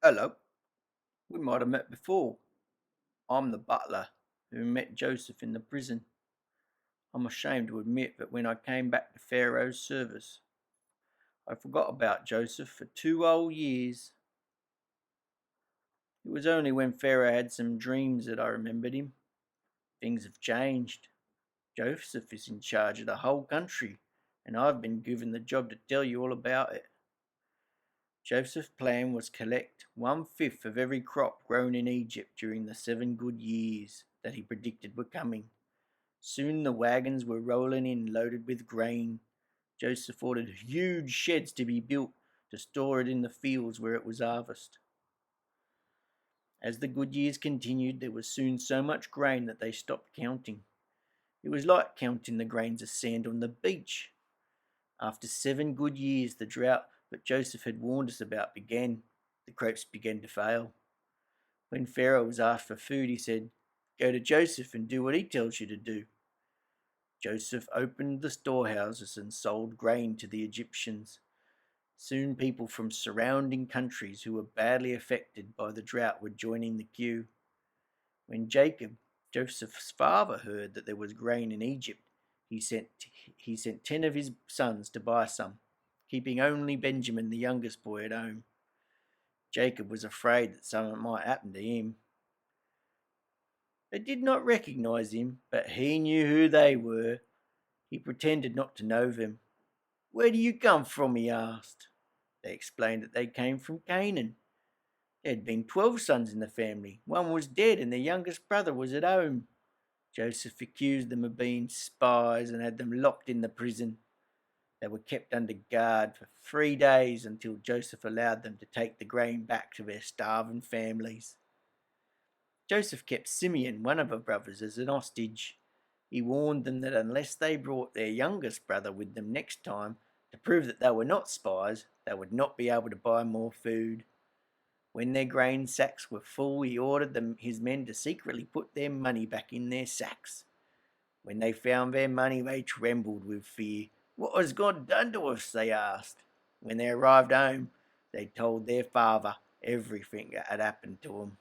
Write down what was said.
Hello, we might have met before. I'm the butler who met Joseph in the prison. I'm ashamed to admit that when I came back to Pharaoh's service, I forgot about Joseph for 2 whole years. It was only when Pharaoh had some dreams that I remembered him. Things have changed. Joseph is in charge of the whole country, and I've been given the job to tell you all about it. Joseph's plan was to collect 1/5 of every crop grown in Egypt during the 7 good years that he predicted were coming. Soon the wagons were rolling in loaded with grain. Joseph ordered huge sheds to be built to store it in the fields where it was harvested. As the good years continued, there was soon so much grain that they stopped counting. It was like counting the grains of sand on the beach. After 7 good years, the drought that Joseph had warned us about began. The crops began to fail. When Pharaoh was asked for food, he said, "Go to Joseph and do what he tells you to do." Joseph opened the storehouses and sold grain to the Egyptians. Soon people from surrounding countries who were badly affected by the drought were joining the queue. When Jacob, Joseph's father, heard that there was grain in Egypt, he sent, he sent 10 of his sons to buy some, keeping only Benjamin, the youngest boy, at home. Jacob was afraid that something might happen to him. They did not recognize him, but he knew who they were. He pretended not to know them. "Where do you come from?" he asked. They explained that they came from Canaan. There had been 12 sons in the family. One was dead and the youngest brother was at home. Joseph accused them of being spies and had them locked in the prison. They were kept under guard for 3 days until Joseph allowed them to take the grain back to their starving families. Joseph kept Simeon, one of her brothers, as an hostage. He warned them that unless they brought their youngest brother with them next time to prove that they were not spies, they would not be able to buy more food. When their grain sacks were full, he ordered his men to secretly put their money back in their sacks. When they found their money, they trembled with fear. "What has God done to us?" they asked. When they arrived home, they told their father everything that had happened to them.